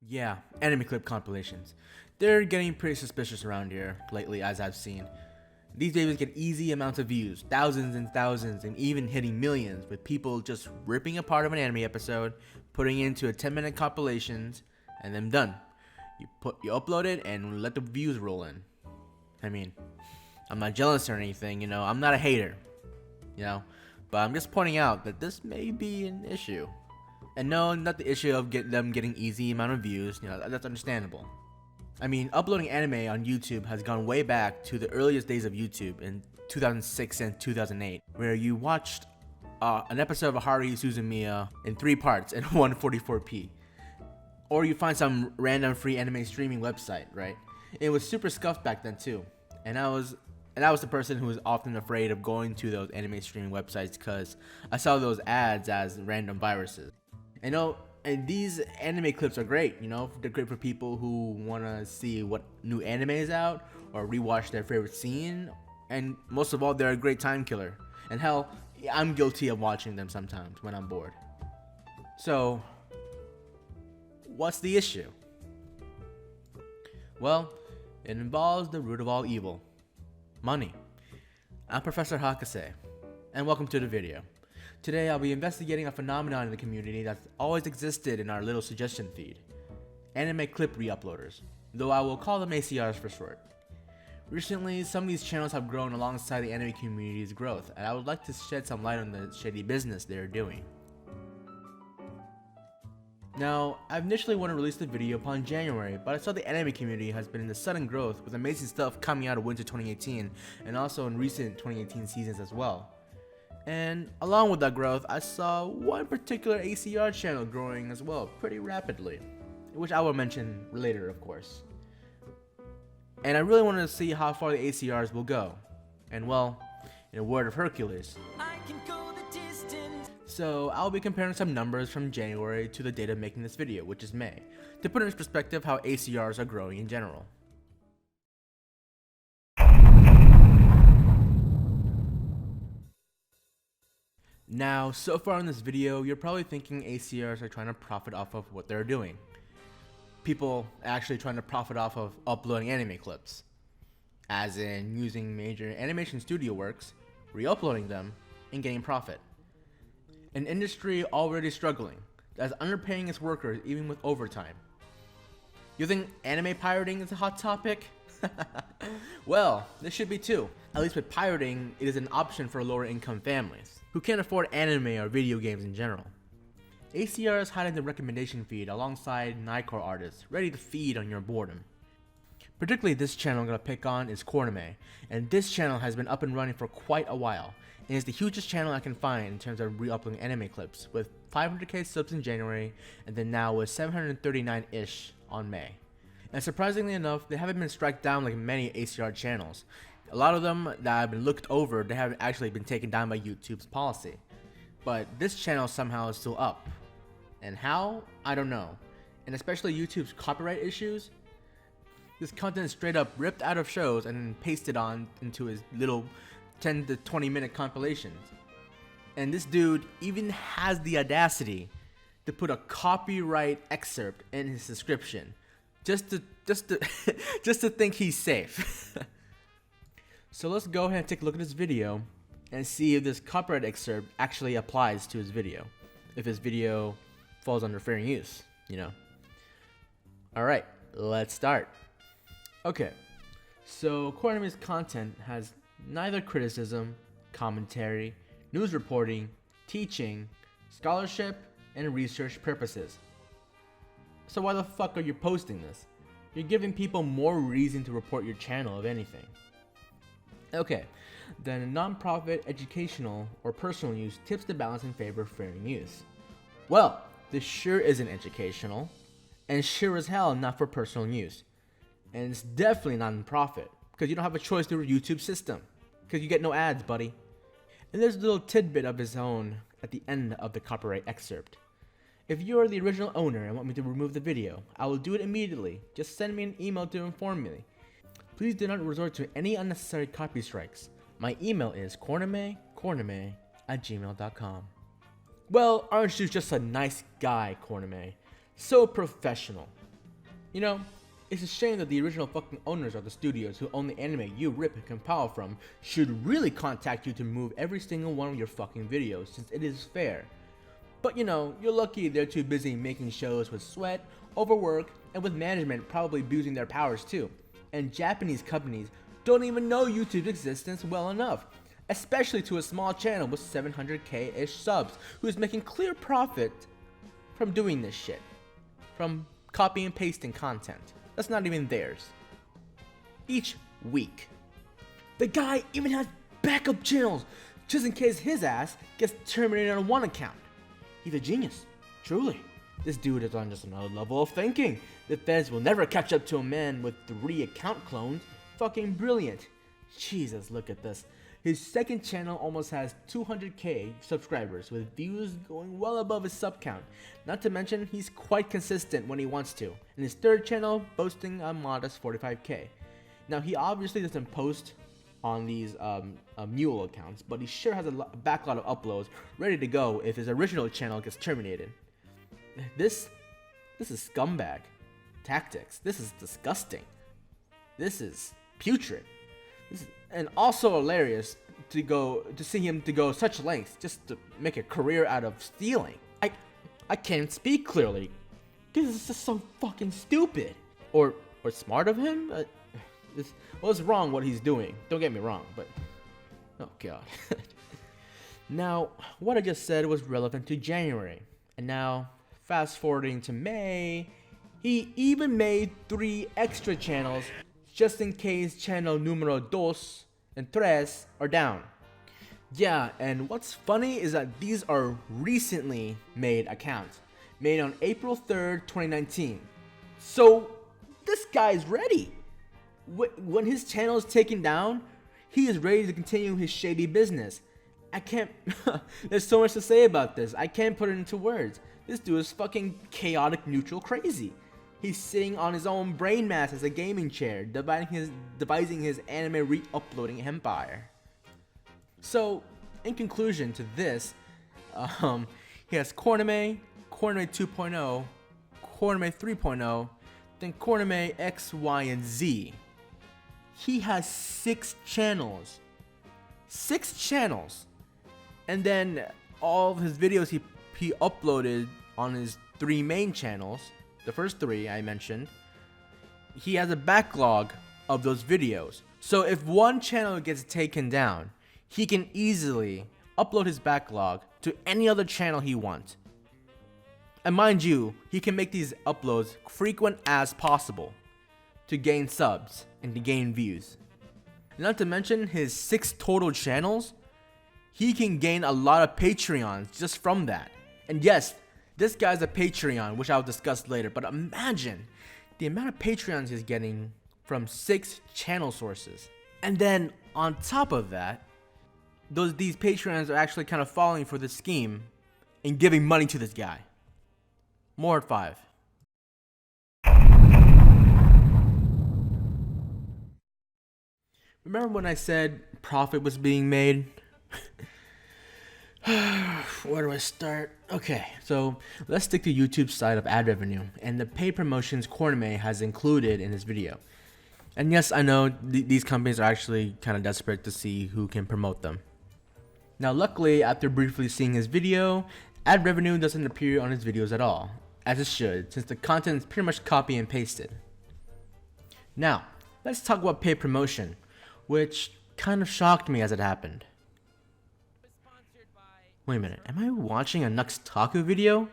Yeah, anime clip compilations. They're getting pretty suspicious around here lately, as I've seen. These babies get easy amounts of views, thousands and thousands, and even hitting millions, with people just ripping apart of an anime episode, putting it into a 10-minute compilations, and then done. You upload it and let the views roll in. I mean, I'm not jealous or anything, I'm not a hater, but I'm just pointing out that this may be an issue. And no, not the issue of them getting easy amount of views, that's understandable. I mean, uploading anime on YouTube has gone way back to the earliest days of YouTube in 2006 and 2008, where you watched an episode of Haruhi Suzumiya in 3 parts in 144p. Or you find some random free anime streaming website, right? It was super scuffed back then too. And I was the person who was often afraid of going to those anime streaming websites because I saw those ads as random viruses. And these anime clips are great, they're great for people who want to see what new anime is out or rewatch their favorite scene, and most of all, they're a great time killer. And hell, I'm guilty of watching them sometimes when I'm bored. So, what's the issue? Well, it involves the root of all evil: money. I'm Professor Hakase, and welcome to the video. Today I'll be investigating a phenomenon in the community that's always existed in our little suggestion feed: anime clip re-uploaders, though I will call them ACRs for short. Recently, some of these channels have grown alongside the anime community's growth, and I would like to shed some light on the shady business they are doing. Now, I initially wanted to release the video upon January, but I saw the anime community has been in the sudden growth with amazing stuff coming out of winter 2018 and also in recent 2018 seasons as well. And along with that growth, I saw one particular ACR channel growing as well pretty rapidly, which I will mention later, of course. And I really wanted to see how far the ACRs will go. And well, in a word of Hercules, I can go the distance. So I'll be comparing some numbers from January to the date of making this video, which is May, to put in perspective how ACRs are growing in general. Now, so far in this video, you're probably thinking ACRs are trying to profit off of what they're doing. People actually trying to profit off of uploading anime clips, as in using major animation studio works, re-uploading them, and getting profit. An industry already struggling, that's underpaying its workers even with overtime. You think anime pirating is a hot topic? Well, this should be too. At least with pirating, it is an option for lower income families who can't afford anime or video games in general. ACR is hiding the recommendation feed alongside Nightcore artists, ready to feed on your boredom. Particularly this channel I'm going to pick on is Korname, and this channel has been up and running for quite a while, and is the hugest channel I can find in terms of re-uploading anime clips, with 500k subs in January, and then now with 739-ish on May. And surprisingly enough, they haven't been struck down like many ACR channels. A lot of them that have been looked over, they haven't actually been taken down by YouTube's policy. But this channel somehow is still up. And how? I don't know. And especially YouTube's copyright issues. This content is straight up ripped out of shows and then pasted on into his little 10 to 20 minute compilations. And this dude even has the audacity to put a copyright excerpt in his description. Just to think he's safe. So let's go ahead and take a look at this video and see if this copyright excerpt actually applies to his video. If his video falls under fair use, Alright, let's start. Okay, so Korname's content has neither criticism, commentary, news reporting, teaching, scholarship, and research purposes. So why the fuck are you posting this? You're giving people more reason to report your channel, if anything. Okay, then non-profit, educational, or personal use tips the balance in favor of fair use. Well, this sure isn't educational, and sure as hell not for personal use. And it's definitely not in profit, because you don't have a choice through YouTube system, because you get no ads, buddy. And there's a little tidbit of his own at the end of the copyright excerpt. If you are the original owner and want me to remove the video, I will do it immediately. Just send me an email to inform me. Please do not resort to any unnecessary copy strikes. My email is korname@gmail.com. Well, aren't you just a nice guy, Korname? So professional. You know, it's a shame that the original fucking owners of the studios who own the anime you rip and compile from should really contact you to move every single one of your fucking videos, since it is fair. But you know, you're lucky they're too busy making shows with sweat, overwork, and with management probably abusing their powers too. And Japanese companies don't even know YouTube's existence well enough, especially to a small channel with 700k-ish subs who is making clear profit from doing this shit. From copy and pasting content. That's not even theirs. Each week. The guy even has backup channels just in case his ass gets terminated on one account. He's a genius, truly. This dude is on just another level of thinking. The feds will never catch up to a man with 3 account clones. Fucking brilliant. Jesus, look at this. His second channel almost has 200k subscribers with views going well above his sub count. Not to mention, he's quite consistent when he wants to. And his third channel boasting a modest 45k. Now he obviously doesn't post on these mule accounts, but he sure has a backlog of uploads ready to go if his original channel gets terminated. This is scumbag tactics. This is disgusting. This is putrid. And also hilarious to see him go such lengths just to make a career out of stealing. I can't speak clearly because it's just so fucking stupid. Or smart of him. It's wrong what he's doing. Don't get me wrong, but oh god. Now, what I just said was relevant to January, and now fast forwarding to May, he even made 3 extra channels just in case channel numero 2 and 3 are down. Yeah, and what's funny is that these are recently made accounts, made on April 3rd, 2019. So this guy's ready. When his channel is taken down, he is ready to continue his shady business. I can't, there's so much to say about this. I can't put it into words. This dude is fucking chaotic neutral crazy. He's sitting on his own brain mass as a gaming chair, devising his anime re-uploading empire. So, in conclusion to this, he has Korname, Korname 2.0, Korname 3.0, then Korname X, Y, and Z. He has 6 channels. 6 channels! And then all of his videos he uploaded on his 3 main channels, the first 3 I mentioned, he has a backlog of those videos. So if one channel gets taken down, he can easily upload his backlog to any other channel he wants. And mind you, he can make these uploads frequent as possible to gain subs and to gain views. Not to mention his 6 total channels, he can gain a lot of Patreons just from that. And yes, this guy's a Patreon, which I'll discuss later, but imagine the amount of Patreons he's getting from 6 channel sources. And then on top of that, these Patreons are actually kind of falling for this scheme and giving money to this guy. More at 5. Remember when I said profit was being made? Where do I start? Okay, so let's stick to YouTube's side of ad revenue and the paid promotions Korname has included in his video. And yes, I know these companies are actually kind of desperate to see who can promote them. Now luckily, after briefly seeing his video, ad revenue doesn't appear on his videos at all, as it should, since the content is pretty much copy and pasted. Now, let's talk about paid promotion, which kind of shocked me as it happened. Wait a minute, am I watching a Nuxtaku video?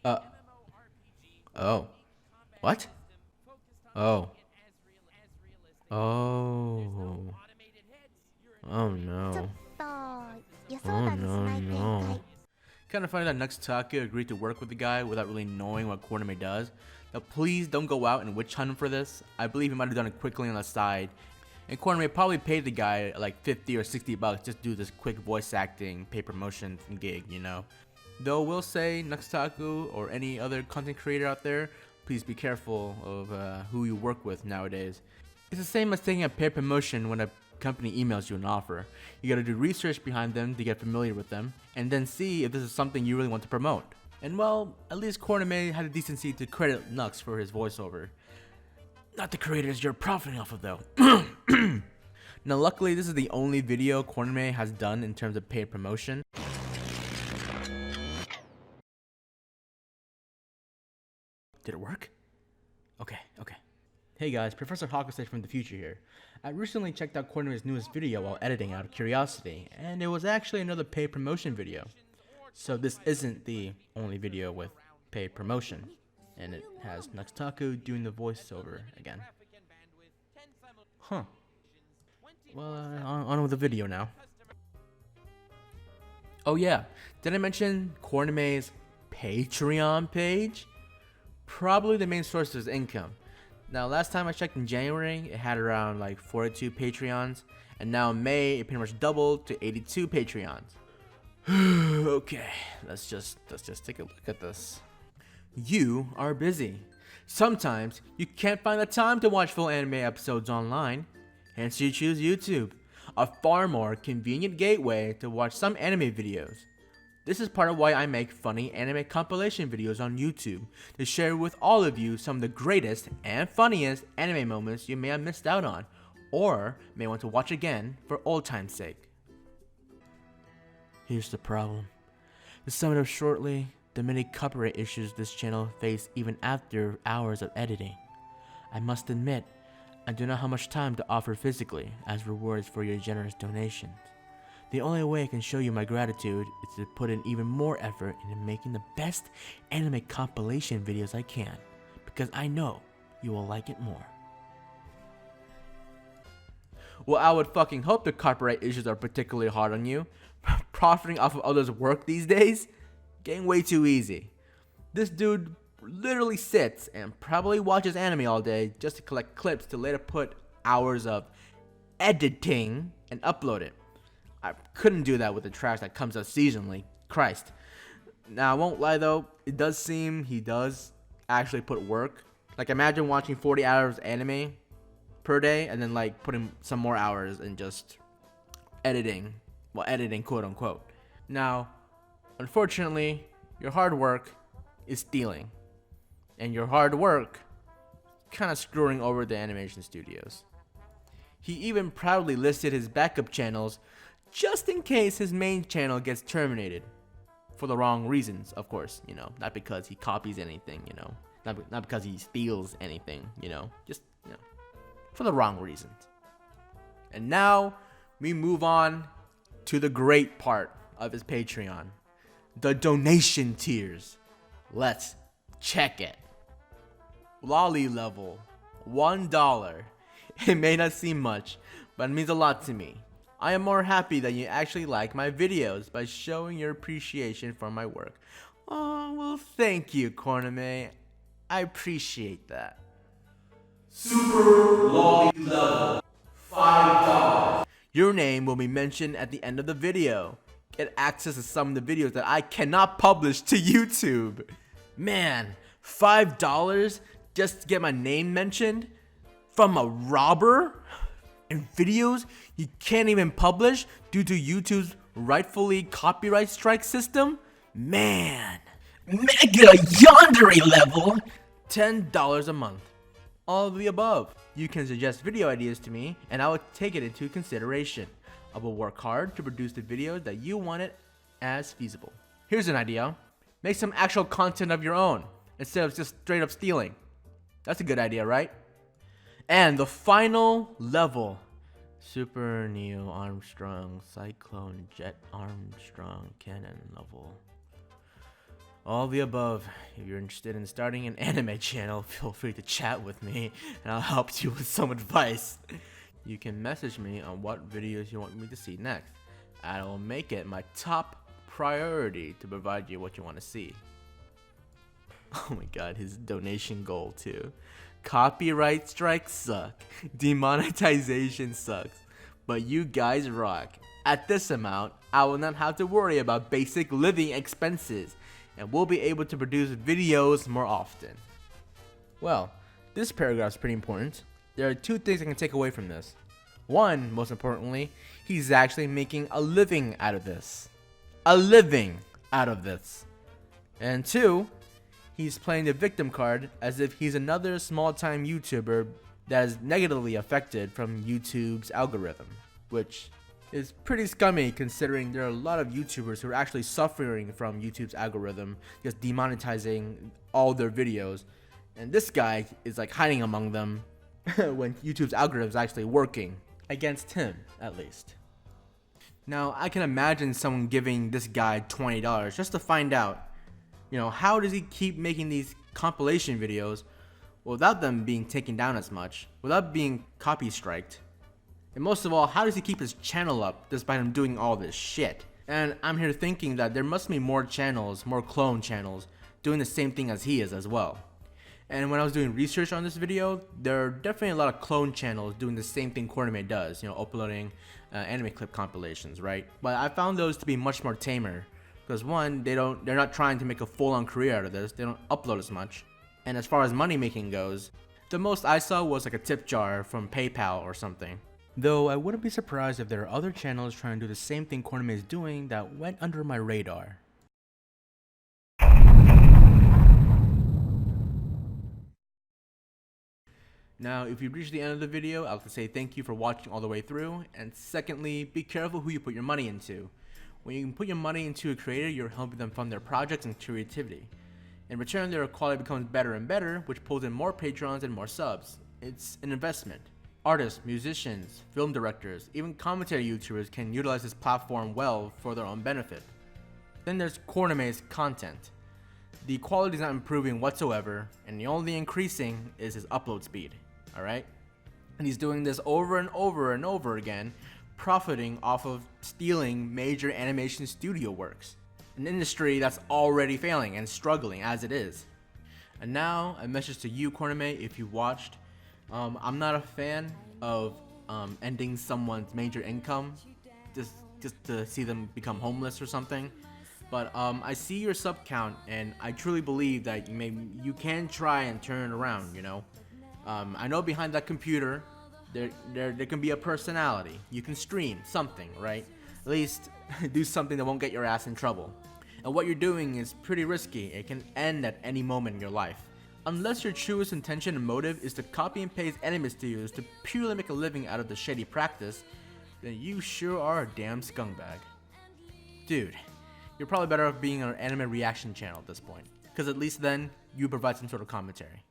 Oh. What? Oh. Oh. Oh no. Oh no. Kind of funny that Nuxtaku agreed to work with the guy without really knowing what Korname does. Now please don't go out and witch hunt him for this. I believe he might have done it quickly on the side. And Korname probably paid the guy like 50 or 60 bucks just to do this quick voice acting, pay promotion gig, you know. Though we'll say Nuxtaku or any other content creator out there, please be careful of who you work with nowadays. It's the same as taking a paid promotion when a company emails you an offer. You gotta do research behind them to get familiar with them, and then see if this is something you really want to promote. And well, at least Korname had the decency to credit Nux for his voiceover. Not the creators you're profiting off of though. Now luckily this is the only video Korname has done in terms of paid promotion. Did it work? Okay. Hey guys, Professor Hakusei from the future here. I recently checked out Korname's newest video while editing out of curiosity, and it was actually another paid promotion video. So this isn't the only video with paid promotion, and it has Nuxtaku doing the voiceover again. Huh. Well, on with the video now. Oh yeah, did I mention Korname's Patreon page? Probably the main source of his income. Now last time I checked in January, it had around like 42 Patreons, and now in May it pretty much doubled to 82 Patreons. Okay, let's just take a look at this. You are busy. Sometimes you can't find the time to watch full anime episodes online, hence you choose YouTube, a far more convenient gateway to watch some anime videos. This is part of why I make funny anime compilation videos on YouTube, to share with all of you some of the greatest and funniest anime moments you may have missed out on, or may want to watch again for old time's sake. Here's the problem. To sum it up shortly, the many copyright issues this channel faced even after hours of editing. I must admit, I do not have much time to offer physically as rewards for your generous donations. The only way I can show you my gratitude is to put in even more effort into making the best anime compilation videos I can, because I know you will like it more. Well, I would fucking hope the copyright issues are particularly hard on you. Profiting off of others' work these days? Getting way too easy. This dude literally sits and probably watches anime all day just to collect clips to later put hours of editing and upload it. I couldn't do that with the trash that comes out seasonally. Christ. Now, I won't lie though, it does seem he does actually put work. Like, imagine watching 40 hours anime per day and then like putting some more hours in just editing. Well, editing quote unquote. Now, unfortunately, your hard work is stealing. And your hard work kind of screwing over the animation studios. He even proudly listed his backup channels just in case his main channel gets terminated. For the wrong reasons, of course, you know, not because he copies anything, you know, not because he steals anything, you know, just, you know, for the wrong reasons. And now we move on to the great part of his Patreon, the donation tiers. Let's check it. Lolly level, $1. It may not seem much, but it means a lot to me. I am more happy that you actually like my videos by showing your appreciation for my work. Oh, well, thank you, Korname. I appreciate that. Super Lolly level, $5. Your name will be mentioned at the end of the video. Get access to some of the videos that I cannot publish to YouTube. Man, $5 just to get my name mentioned? From a robber? And videos you can't even publish due to YouTube's rightfully copyright strike system? Man. Mega Yandere level! $10 a month. All of the above. You can suggest video ideas to me and I will take it into consideration. I will work hard to produce the videos that you wanted as feasible. Here's an idea. Make some actual content of your own instead of just straight up stealing. That's a good idea, right? And the final level. Super Neo Armstrong Cyclone Jet Armstrong Cannon level. All the above. If you're interested in starting an anime channel, feel free to chat with me and I'll help you with some advice. You can message me on what videos you want me to see next. I will make it my top priority to provide you what you want to see. Oh my god, his donation goal too. Copyright strikes suck. Demonetization sucks. But you guys rock. At this amount, I will not have to worry about basic living expenses and will be able to produce videos more often. Well, this paragraph is pretty important. There are two things I can take away from this. One, most importantly, he's actually making a living out of this. A living out of this. And 2, he's playing the victim card as if he's another small-time YouTuber that is negatively affected from YouTube's algorithm, which is pretty scummy considering there are a lot of YouTubers who are actually suffering from YouTube's algorithm, just demonetizing all their videos, and this guy is like hiding among them when YouTube's algorithm is actually working against him, at least. Now, I can imagine someone giving this guy $20 just to find out, how does he keep making these compilation videos without them being taken down as much, without being copy striked? And most of all, how does he keep his channel up despite him doing all this shit? And I'm here thinking that there must be more channels, more clone channels, doing the same thing as he is as well. And when I was doing research on this video, there are definitely a lot of clone channels doing the same thing Korname does, uploading anime clip compilations, right? But I found those to be much more tamer, because one, they're not trying to make a full-on career out of this, they don't upload as much. And as far as money making goes, the most I saw was like a tip jar from PayPal or something. Though I wouldn't be surprised if there are other channels trying to do the same thing Korname is doing that went under my radar. Now, if you've reached the end of the video, I'd like to say thank you for watching all the way through, and secondly, be careful who you put your money into. When you can put your money into a creator, you're helping them fund their projects and creativity. In return, their quality becomes better and better, which pulls in more patrons and more subs. It's an investment. Artists, musicians, film directors, even commentary YouTubers can utilize this platform well for their own benefit. Then there's Korname's content. The quality is not improving whatsoever, and the only increasing is his upload speed. Alright? And he's doing this over and over and over again, profiting off of stealing major animation studio works. An industry that's already failing and struggling as it is. And now, a message to you, Korname, if you watched. I'm not a fan of ending someone's major income just to see them become homeless or something. But I see your sub count, and I truly believe that you can try and turn it around, I know behind that computer, there can be a personality. You can stream something, right? At least do something that won't get your ass in trouble. And what you're doing is pretty risky. It can end at any moment in your life. Unless your truest intention and motive is to copy and paste anime studios to purely make a living out of the shady practice, then you sure are a damn scumbag. Dude, you're probably better off being on an anime reaction channel at this point, because at least then, you provide some sort of commentary.